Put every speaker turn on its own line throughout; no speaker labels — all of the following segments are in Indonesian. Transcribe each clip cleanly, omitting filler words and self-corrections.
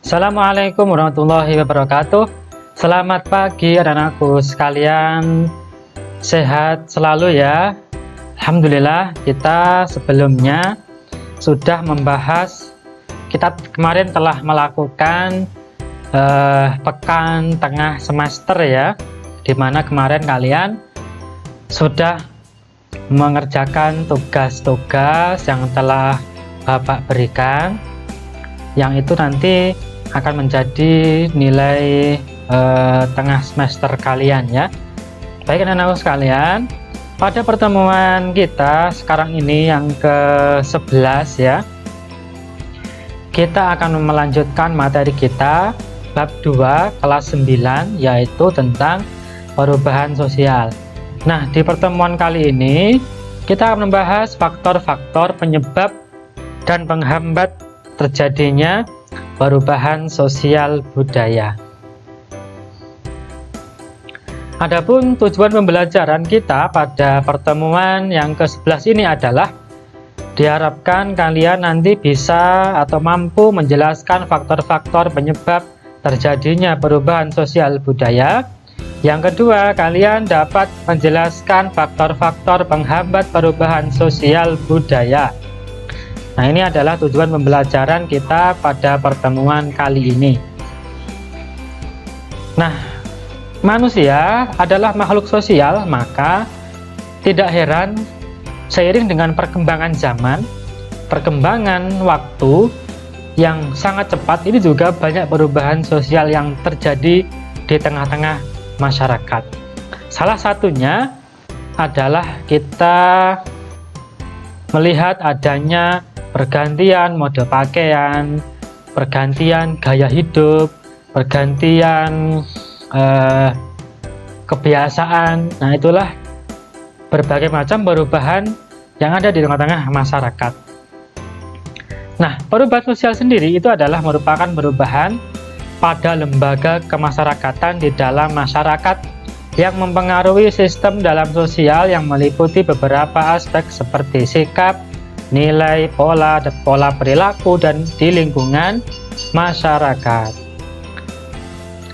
Assalamualaikum warahmatullahi wabarakatuh. Selamat pagi anak-anakku sekalian, sehat selalu ya. Alhamdulillah, kita sebelumnya sudah membahas, kita kemarin telah melakukan pekan tengah semester ya, dimana kemarin kalian sudah mengerjakan tugas-tugas yang telah Bapak berikan, yang itu nanti akan menjadi nilai tengah semester kalian ya. Baik anak-anakku sekalian, pada pertemuan kita sekarang ini yang ke-11 ya, kita akan melanjutkan materi kita bab 2 kelas 9, yaitu tentang perubahan sosial. Nah, di pertemuan kali ini kita akan membahas faktor-faktor penyebab dan penghambat terjadinya perubahan sosial budaya. Adapun tujuan pembelajaran kita pada pertemuan yang ke-11 ini adalah diharapkan kalian nanti bisa atau mampu menjelaskan faktor-faktor penyebab terjadinya perubahan sosial budaya. Yang kedua, kalian dapat menjelaskan faktor-faktor penghambat perubahan sosial budaya. Nah, ini adalah tujuan pembelajaran kita pada pertemuan kali ini. Nah, manusia adalah makhluk sosial, maka tidak heran seiring dengan perkembangan zaman, perkembangan waktu yang sangat cepat, ini juga banyak perubahan sosial yang terjadi di tengah-tengah masyarakat. Salah satunya adalah kita melihat adanya pergantian mode pakaian, pergantian gaya hidup, pergantian kebiasaan. Nah, itulah berbagai macam perubahan yang ada di tengah-tengah masyarakat. Nah, perubahan sosial sendiri itu adalah merupakan perubahan pada lembaga kemasyarakatan di dalam masyarakat yang mempengaruhi sistem dalam sosial yang meliputi beberapa aspek seperti sikap, nilai, pola perilaku, dan di lingkungan masyarakat.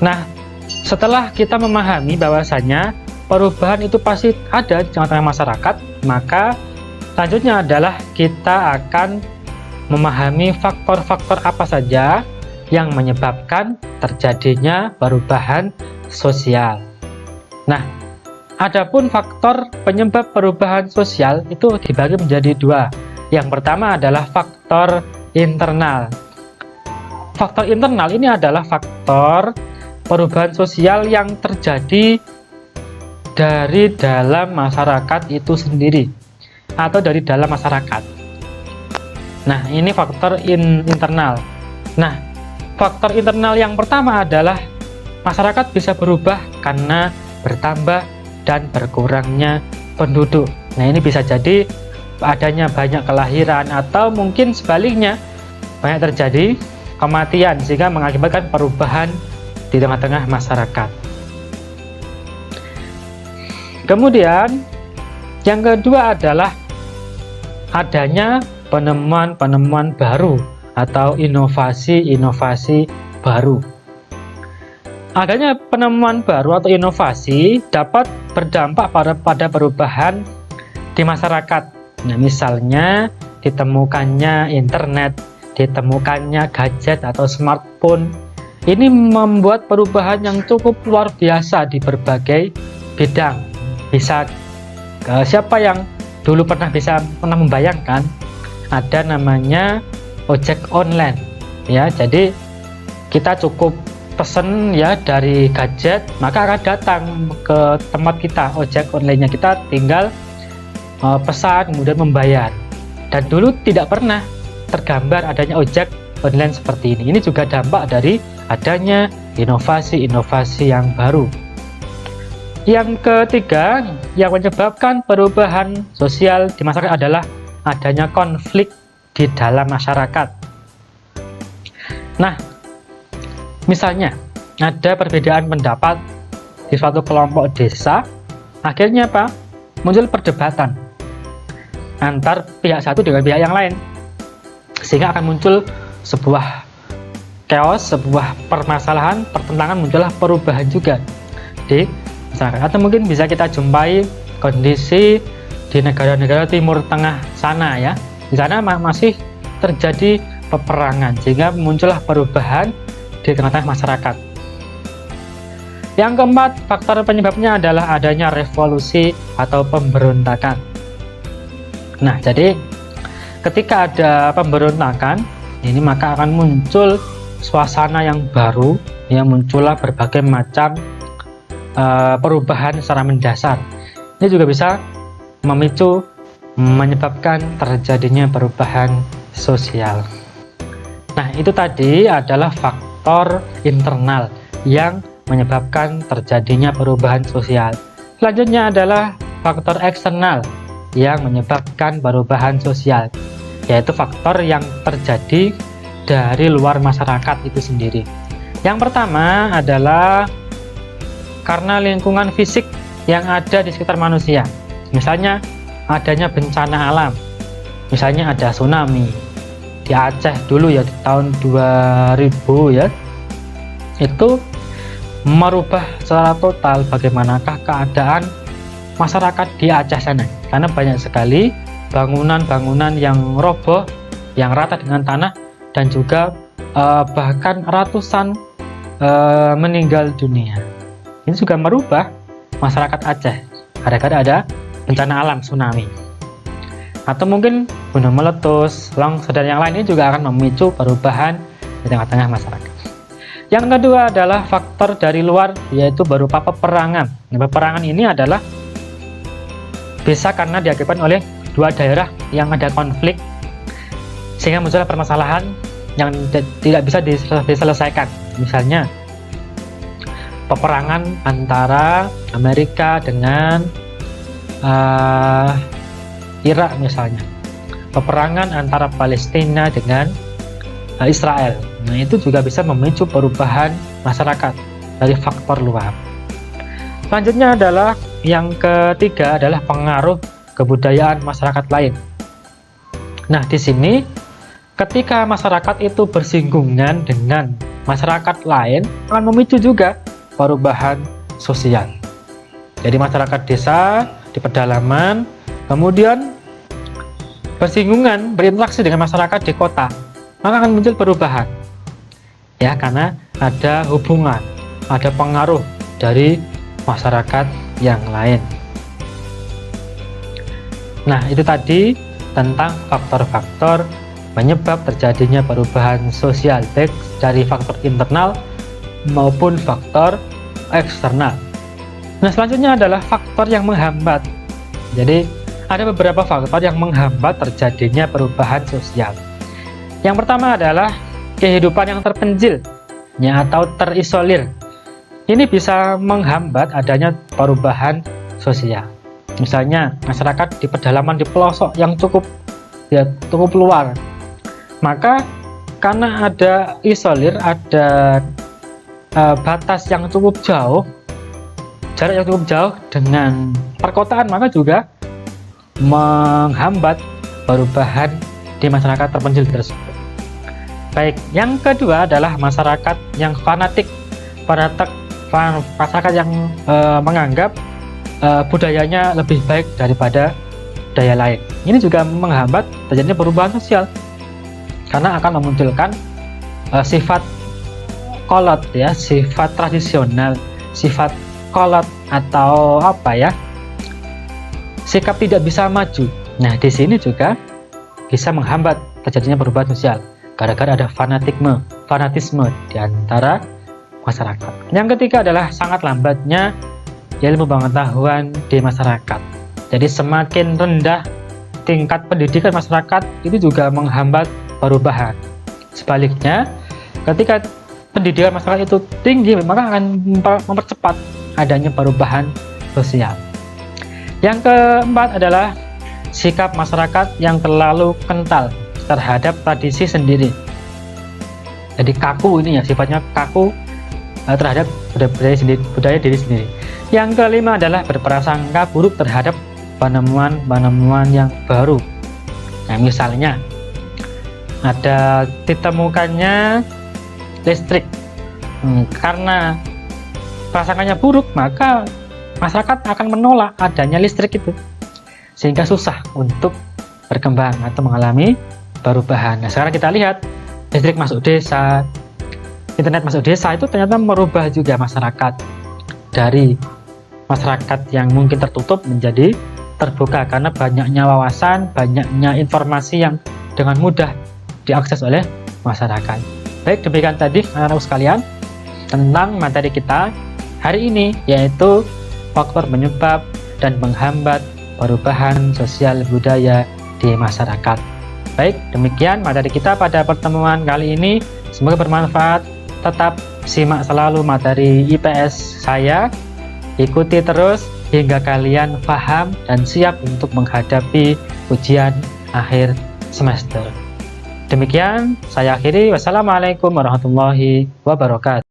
Nah, setelah kita memahami bahwasanya perubahan itu pasti ada di tengah-tengah masyarakat, maka selanjutnya adalah kita akan memahami faktor-faktor apa saja yang menyebabkan terjadinya perubahan sosial. Nah, adapun faktor penyebab perubahan sosial itu dibagi menjadi dua. Yang pertama adalah faktor internal. Faktor internal ini adalah faktor perubahan sosial yang terjadi dari dalam masyarakat itu sendiri atau dari dalam masyarakat. Nah, ini faktor internal. Nah, faktor internal yang pertama adalah masyarakat bisa berubah karena bertambah dan berkurangnya penduduk. Nah, ini bisa jadi adanya banyak kelahiran atau mungkin sebaliknya banyak terjadi kematian sehingga mengakibatkan perubahan di tengah-tengah masyarakat. Kemudian yang kedua adalah adanya penemuan-penemuan baru atau inovasi-inovasi baru. Adanya penemuan baru atau inovasi dapat berdampak pada perubahan di masyarakat. Nah, misalnya ditemukannya internet, ditemukannya gadget atau smartphone. Ini membuat perubahan yang cukup luar biasa di berbagai bidang. Bisa siapa yang dulu pernah membayangkan ada namanya ojek online ya. Jadi kita cukup pesen ya dari gadget, maka akan datang ke tempat kita ojek online-nya. Kita tinggal pesan kemudian membayar. Dan dulu tidak pernah tergambar adanya ojek online seperti ini. Ini juga dampak dari adanya inovasi-inovasi yang baru. Yang ketiga yang menyebabkan perubahan sosial di masyarakat adalah adanya konflik di dalam masyarakat. Nah, misalnya ada perbedaan pendapat di suatu kelompok desa, akhirnya apa? Muncul perdebatan antar pihak satu dengan pihak yang lain, sehingga akan muncul sebuah chaos, sebuah permasalahan, pertentangan, muncullah perubahan juga di masyarakat. Atau mungkin bisa kita jumpai kondisi di negara-negara Timur Tengah sana ya, di sana masih terjadi peperangan sehingga muncullah perubahan di tengah-tengah masyarakat. Yang keempat, faktor penyebabnya adalah adanya revolusi atau pemberontakan. Nah, jadi ketika ada pemberontakan ini maka akan muncul suasana yang baru, yang muncullah berbagai macam perubahan secara mendasar. Ini juga bisa memicu, menyebabkan terjadinya perubahan sosial. Nah, itu tadi adalah faktor internal yang menyebabkan terjadinya perubahan sosial. Selanjutnya adalah faktor eksternal yang menyebabkan perubahan sosial, yaitu faktor yang terjadi dari luar masyarakat itu sendiri. Yang pertama adalah karena lingkungan fisik yang ada di sekitar manusia. Misalnya adanya bencana alam, misalnya ada tsunami di Aceh dulu ya, di tahun 2000 ya, itu merubah secara total bagaimanakah keadaan masyarakat di Aceh sana, karena banyak sekali bangunan-bangunan yang roboh, yang rata dengan tanah, dan juga bahkan ratusan meninggal dunia. Ini juga merubah masyarakat Aceh gara-gara ada bencana alam tsunami. Atau mungkin gunung meletus, longsor dan yang lain ini juga akan memicu perubahan di tengah-tengah masyarakat. Yang kedua adalah faktor dari luar, yaitu berupa peperangan. Nah, peperangan ini adalah bisa karena diakibatkan oleh dua daerah yang ada konflik sehingga muncul permasalahan yang tidak bisa diselesaikan. Misalnya peperangan antara Amerika dengan Irak misalnya, peperangan antara Palestina dengan Israel. Nah, itu juga bisa memicu perubahan masyarakat dari faktor luar. Selanjutnya adalah yang ketiga adalah pengaruh kebudayaan masyarakat lain. Nah, di sini ketika masyarakat itu bersinggungan dengan masyarakat lain akan memicu juga perubahan sosial. Jadi masyarakat desa di pedalaman kemudian bersinggungan, berinteraksi dengan masyarakat di kota, maka akan muncul perubahan ya, karena ada hubungan, ada pengaruh dari masyarakat yang lain. Nah, itu tadi tentang faktor-faktor penyebab terjadinya perubahan sosial, baik dari faktor internal maupun faktor eksternal. Nah, selanjutnya adalah faktor yang menghambat. Jadi ada beberapa faktor yang menghambat terjadinya perubahan sosial. Yang pertama adalah kehidupan yang terpencil ya, atau terisolir. Ini bisa menghambat adanya perubahan sosial. Misalnya masyarakat di pedalaman, di pelosok yang cukup luar, maka karena ada isolir, ada batas yang cukup jauh, jarak yang cukup jauh dengan perkotaan, maka juga menghambat perubahan di masyarakat terpencil tersebut. Baik, yang kedua adalah masyarakat yang fanatik, masyarakat yang menganggap budayanya lebih baik daripada budaya lain. Ini juga menghambat terjadinya perubahan sosial karena akan memunculkan sifat kolot ya, sifat tradisional, sifat kolot atau apa ya, sikap tidak bisa maju. Nah, di sini juga bisa menghambat terjadinya perubahan sosial gara-gara ada fanatisme di antara masyarakat. Yang ketiga adalah sangat lambatnya ilmu pengetahuan di masyarakat. Jadi semakin rendah tingkat pendidikan masyarakat, itu juga menghambat perubahan. Sebaliknya, ketika pendidikan masyarakat itu tinggi, maka akan mempercepat adanya perubahan sosial. Yang keempat adalah sikap masyarakat yang terlalu kental terhadap tradisi sendiri. Jadi kaku ini ya, sifatnya kaku terhadap budaya diri sendiri. Yang kelima adalah berprasangka buruk terhadap penemuan-penemuan yang baru. Nah, misalnya ada ditemukannya listrik. Karena prasangkanya buruk, maka masyarakat akan menolak adanya listrik itu, sehingga susah untuk berkembang atau mengalami perubahan. Nah, sekarang kita lihat listrik masuk desa, internet masuk desa, itu ternyata merubah juga masyarakat dari masyarakat yang mungkin tertutup menjadi terbuka karena banyaknya wawasan, banyaknya informasi yang dengan mudah diakses oleh masyarakat. Baik, demikian tadi anak-anak sekalian tentang materi kita hari ini, yaitu faktor penyebab dan menghambat perubahan sosial budaya di masyarakat. Baik, demikian materi kita pada pertemuan kali ini. Semoga bermanfaat. Tetap simak selalu materi IPS saya. Ikuti terus hingga kalian paham dan siap untuk menghadapi ujian akhir semester. Demikian saya akhiri. Wassalamualaikum warahmatullahi wabarakatuh.